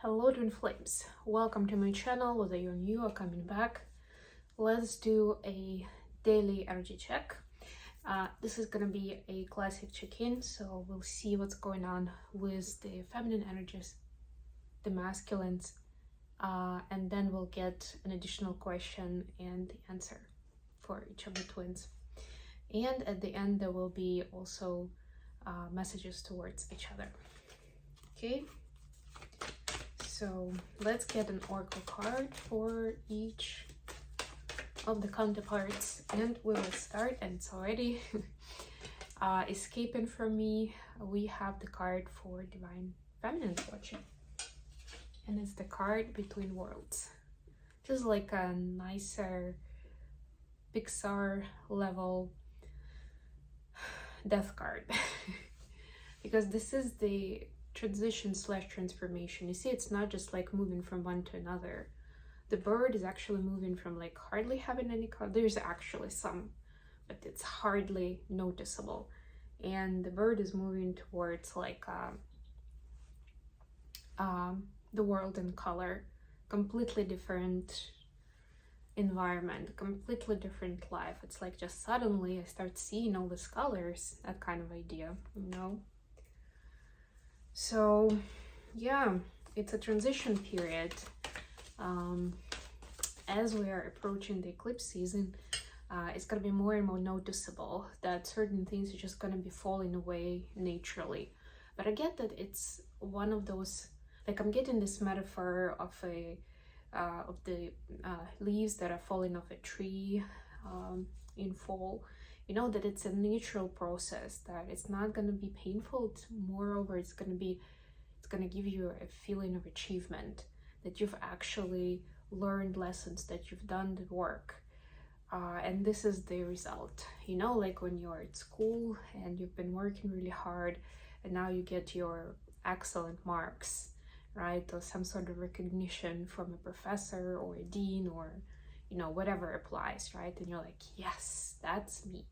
Hello twin flames, welcome to my channel. Whether you're new or coming back, let's do a daily energy check. This is gonna be a classic check-in, so we'll see what's going on with the feminine energies, the masculines, and then we'll get an additional question and the answer for each of the twins. And at the end there will be also messages towards each other. Okay, so let's get an oracle card for each of the counterparts, and we will start. And it's already escaping from me. We have the card for divine feminine fortune, and it's the card between worlds, just like a nicer Pixar level death card. Because this is the transition / transformation. You see, it's not just like moving from one to another. The bird is actually moving from like hardly having any color. There's actually some, but it's hardly noticeable. And the bird is moving towards like the world in color, completely different environment, completely different life. It's like just suddenly I start seeing all these colors, that kind of idea, you know? So yeah, it's a transition period. As we are approaching the eclipse season, it's going to be more and more noticeable that certain things are just going to be falling away naturally. But I get that it's one of those, like I'm getting this metaphor of the leaves that are falling off a tree in fall. You know, that it's a natural process, that it's not going to be painful. Moreover, it's going to give you a feeling of achievement, that you've actually learned lessons, that you've done the work, and this is the result. You know, like when you're at school and you've been working really hard and now you get your excellent marks, right, or some sort of recognition from a professor or a dean, or you know, whatever applies, right? And you're like, yes, that's me.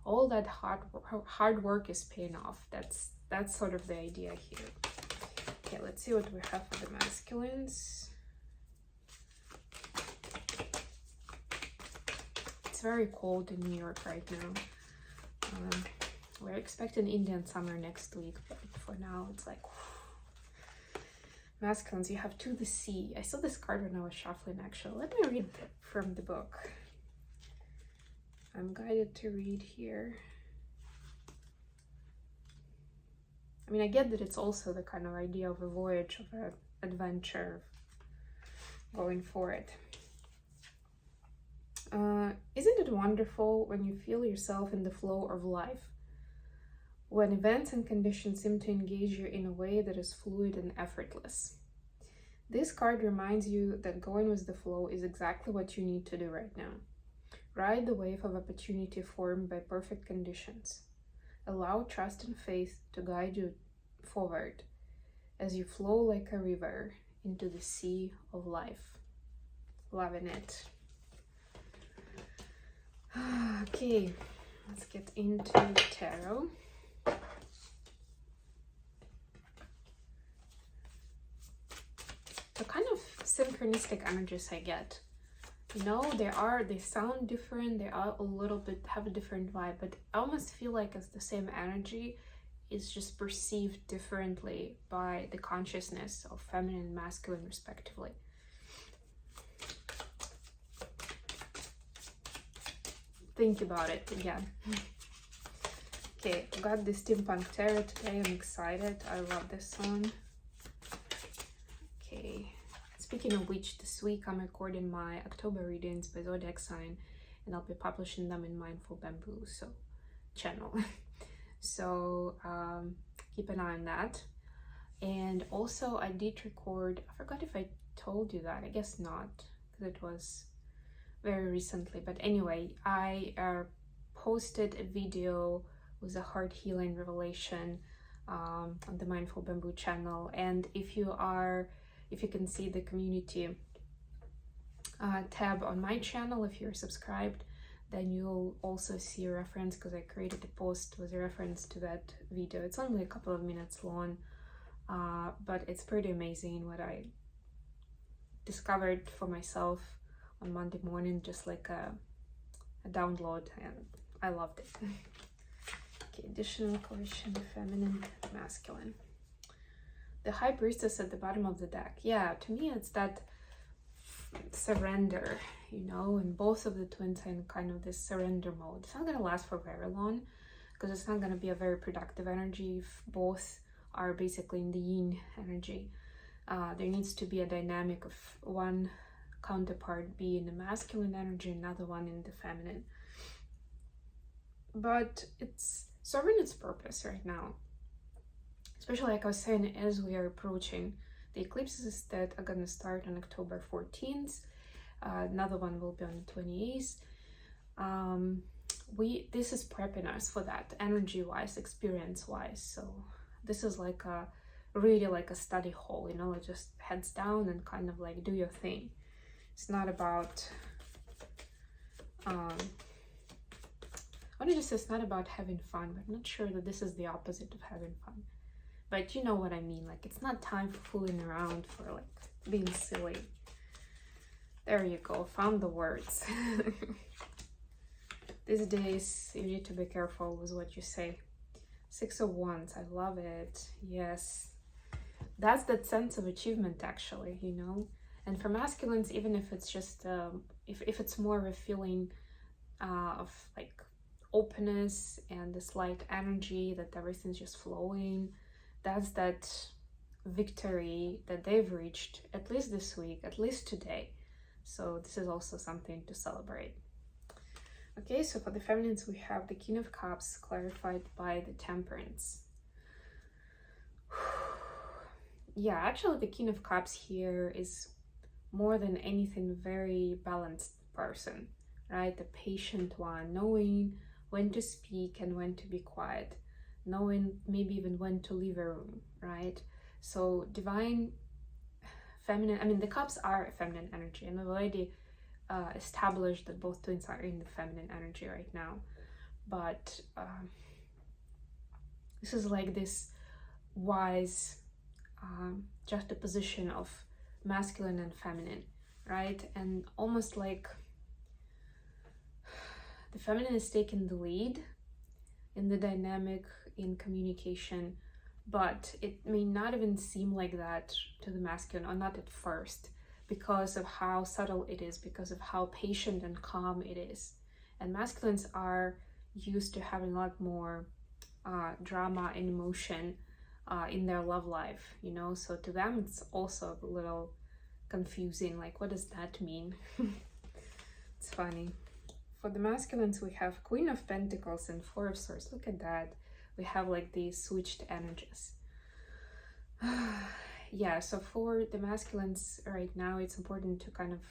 All that hard work is paying off. That's sort of the idea here. Okay, let's see what we have for the masculines. It's very cold in New York right now. We're expecting Indian summer next week, but for now it's like masculines. You have To the Sea. I saw this card when I was shuffling, actually. Let me read from the book. I'm guided to read here. I mean, I get that it's also the kind of idea of a voyage, of an adventure, going for it. Isn't it wonderful when you feel yourself in the flow of life? When events and conditions seem to engage you in a way that is fluid and effortless. This card reminds you that going with the flow is exactly what you need to do right now. Ride the wave of opportunity formed by perfect conditions. Allow trust and faith to guide you forward as you flow like a river into the sea of life. Loving it. Okay, let's get into tarot. The kind of synchronistic energies I get. You know, they sound different, they are a little bit, have a different vibe, but I almost feel like it's the same energy, is just perceived differently by the consciousness of feminine and masculine respectively. Think about it again. Okay, I got the Steampunk Tarot today. I'm excited. I love this one. Okay. Speaking of which, this week I'm recording my October readings by zodiac sign, and I'll be publishing them in Mindful Bamboo channel. So keep an eye on that. And also I did record, I forgot if I told you that, I guess not, because it was very recently. But anyway, I posted a video with a heart healing revelation on the Mindful Bamboo channel. And if you can see the community tab on my channel, if you're subscribed, then you'll also see a reference, because I created a post with a reference to that video. It's only a couple of minutes long, but it's pretty amazing what I discovered for myself on Monday morning, just like a download, and I loved it. Okay, additional question, feminine, masculine. The High Priestess at the bottom of the deck. Yeah, to me it's that surrender, you know, and both of the twins are in kind of this surrender mode. It's not going to last for very long, because it's not going to be a very productive energy if both are basically in the yin energy. There needs to be a dynamic of one counterpart be in the masculine energy, another one in the feminine. But it's serving its purpose right now. Especially, like I was saying, as we are approaching the eclipses that are going to start on October 14th. Another one will be on the 28th. This is prepping us for that, energy-wise, experience-wise. So this is like a really like a study hall, you know, like just heads down and kind of like do your thing. It's not about I want to just say it's not about having fun, but I'm not sure that this is the opposite of having fun. But you know what I mean, like it's not time for fooling around, for like being silly. There you go, found the words. These days you need to be careful with what you say. 6 of Wands, I love it. Yes, that's that sense of achievement actually, you know. And for masculines, even if it's just if it's more of a feeling of like openness and this light energy, that everything's just flowing, that's that victory that they've reached, at least this week, at least today. So this is also something to celebrate. Okay, so for the feminines, we have the King of Cups clarified by the Temperance. Yeah, actually the King of Cups here is more than anything very balanced person, right? The patient one, knowing when to speak and when to be quiet, knowing maybe even when to leave a room, right? So divine feminine, I mean the cups are feminine energy, and we've already established that both twins are in the feminine energy right now. But this is like this wise juxtaposition of masculine and feminine, right? And almost like the feminine is taking the lead in the dynamic, in communication, but it may not even seem like that to the masculine, or not at first, because of how subtle it is, because of how patient and calm it is. And masculines are used to having a lot more drama and emotion in their love life, you know, so to them it's also a little confusing, like what does that mean? It's funny. For the masculines, we have Queen of Pentacles and Four of Swords. Look at that. We have like these switched energies. Yeah, so for the masculines right now, it's important to kind of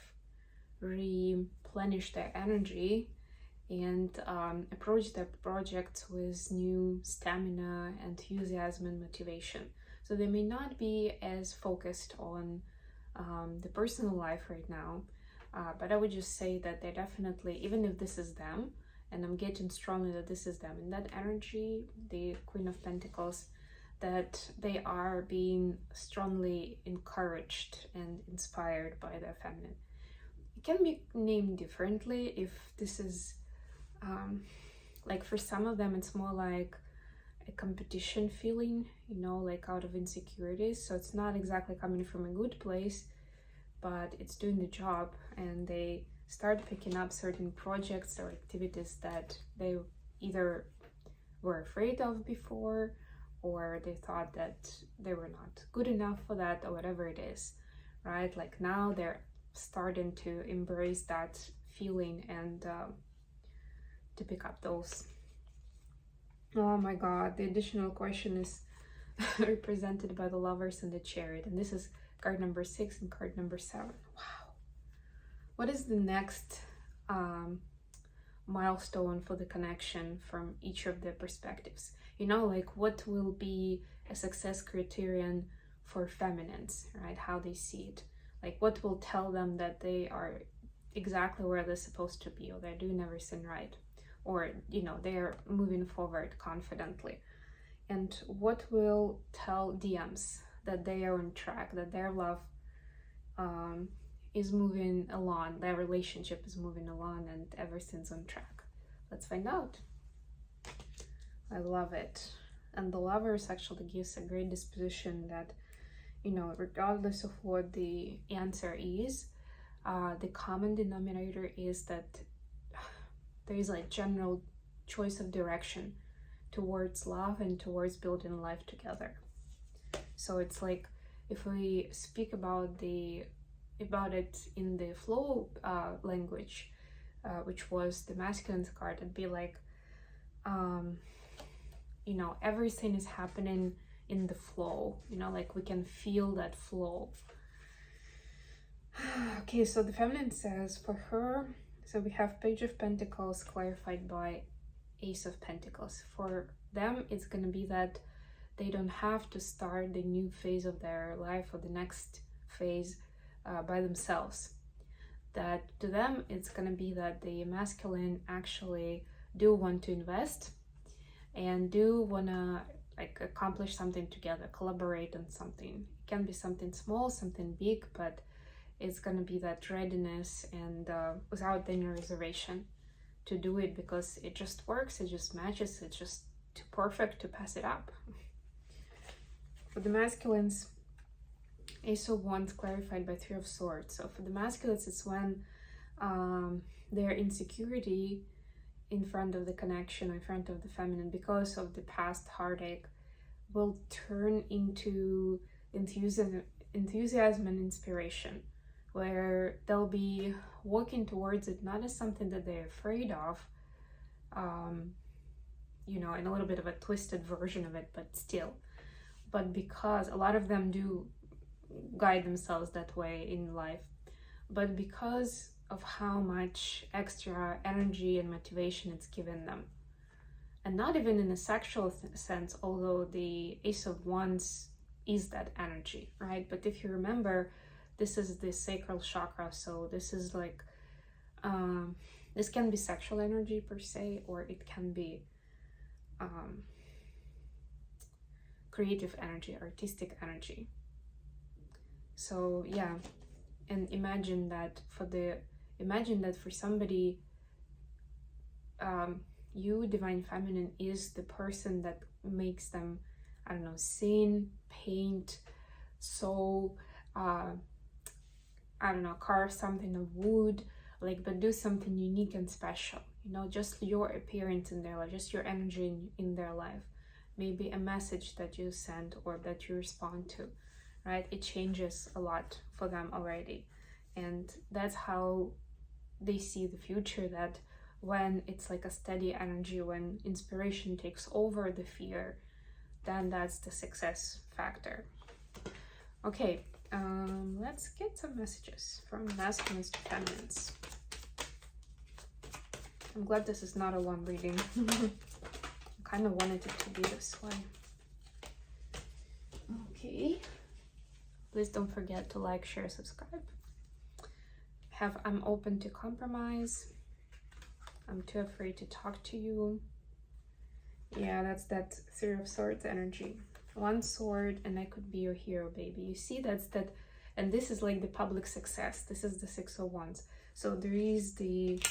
replenish their energy and approach their projects with new stamina, enthusiasm, and motivation. So they may not be as focused on the personal life right now, but I would just say that they're definitely, even if this is them, and I'm getting strongly that this is them, in that energy, the Queen of Pentacles, that they are being strongly encouraged and inspired by their feminine. It can be named differently if this is, like for some of them, it's more like a competition feeling, you know, like out of insecurities. So it's not exactly coming from a good place, but it's doing the job, and they start picking up certain projects or activities that they either were afraid of before, or they thought that they were not good enough for that, or whatever it is, right? Like now they're starting to embrace that feeling and to pick up those. Oh my God, the additional question is represented by the Lovers and the Chariot, and this is card number 6 and card number 7. Wow. What is the next milestone for the connection from each of their perspectives? You know, like what will be a success criterion for feminines, right? How they see it. Like what will tell them that they are exactly where they're supposed to be, or they're doing everything right, or, you know, they're moving forward confidently. And what will tell DMs that they are on track, that their love is moving along, their relationship is moving along, and everything's on track. Let's find out. I love it. And the Lovers actually gives a great disposition that, you know, regardless of what the answer is, the common denominator is that there is like general choice of direction towards love and towards building life together. So it's like, if we speak about it in the flow language, which was the masculine card, it'd be like, you know, everything is happening in the flow, you know, like we can feel that flow. Okay, so the feminine says for her, so we have Page of Pentacles clarified by Ace of Pentacles. For them, it's going to be that they don't have to start the new phase of their life or the next phase by themselves. That to them, it's going to be that the masculine actually do want to invest and do want to like accomplish something together, collaborate on something. It can be something small, something big, but it's going to be that readiness and without any reservation to do it, because it just works, it just matches, it's just too perfect to pass it up. For the masculines, Ace of Wands clarified by Three of Swords. So for the masculines, it's when their insecurity in front of the connection, in front of the feminine, because of the past heartache, will turn into enthusiasm and inspiration, where they'll be walking towards it not as something that they're afraid of, you know, in a little bit of a twisted version of it, but still. But because a lot of them do guide themselves that way in life, but because of how much extra energy and motivation it's given them. And not even in a sexual sense, although the Ace of Wands is that energy, right? But if you remember, this is the sacral chakra, so this is like, this can be sexual energy per se, or it can be creative energy, artistic energy. So yeah, and imagine that for somebody, you, Divine Feminine, is the person that makes them, I don't know, sing, paint, sew, I don't know, carve something of wood, like, but do something unique and special, you know, just your appearance in their life, just your energy in their life, maybe a message that you send or that you respond to, right? It changes a lot for them already. And that's how they see the future, that when it's like a steady energy, when inspiration takes over the fear, then that's the success factor. Okay, let's get some messages from masculines to feminines. I'm glad this is not a long reading. I kind of wanted it to be this way. Okay, please don't forget to like, share, subscribe. I'm open to compromise. I'm too afraid to talk to you. Yeah, that's that Three of Swords energy. One sword and I could be your hero, baby. You see, that's that. And this is like the public success. This is the Six of Wands. So there is the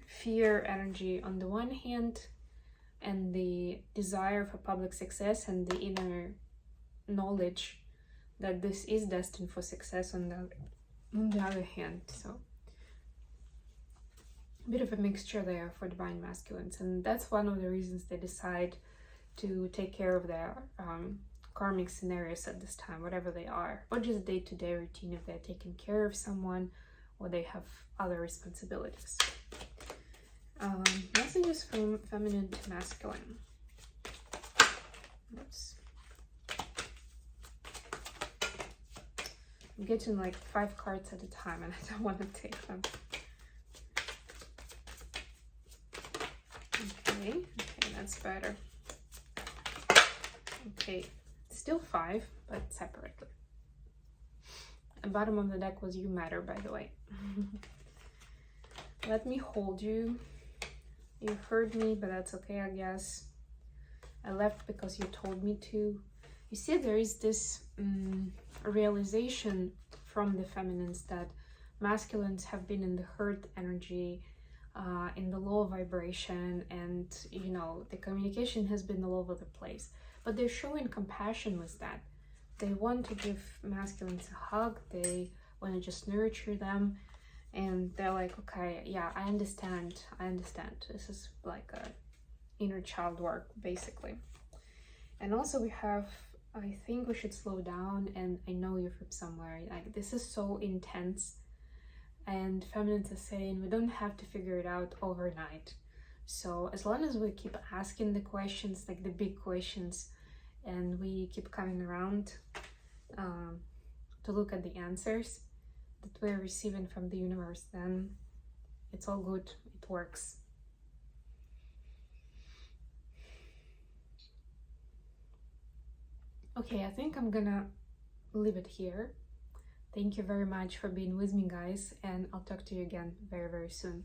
fear energy on the one hand, and the desire for public success, and the inner knowledge that this is destined for success on the other hand. So a bit of a mixture there for Divine Masculines, and that's one of the reasons they decide to take care of their karmic scenarios at this time, whatever they are, or just day-to-day routine if they're taking care of someone or they have other responsibilities. Messages from feminine to masculine. Oops. I'm getting like 5 cards at a time and I don't want to take them. Okay, that's better. Okay, still 5, but separately. The bottom of the deck was You Matter, by the way. Let me hold you. You heard me, but that's okay, I guess. I left because you told me to. You see, there is this realization from the feminines that masculines have been in the hurt energy, in the low vibration, and you know, the communication has been all over the place. But they're showing compassion with that. They want to give masculines a hug, they want to just nurture them, and they're like, okay, yeah, I understand. This is like a inner child work, basically. And also we have, I think we should slow down, and I know you're from somewhere. Like, this is so intense, and feminines are saying we don't have to figure it out overnight. So as long as we keep asking the questions, like the big questions, and we keep coming around to look at the answers that we're receiving from the universe, then it's all good, it works. Okay, I think I'm gonna leave it here. Thank you very much for being with me, guys, and I'll talk to you again very, very soon.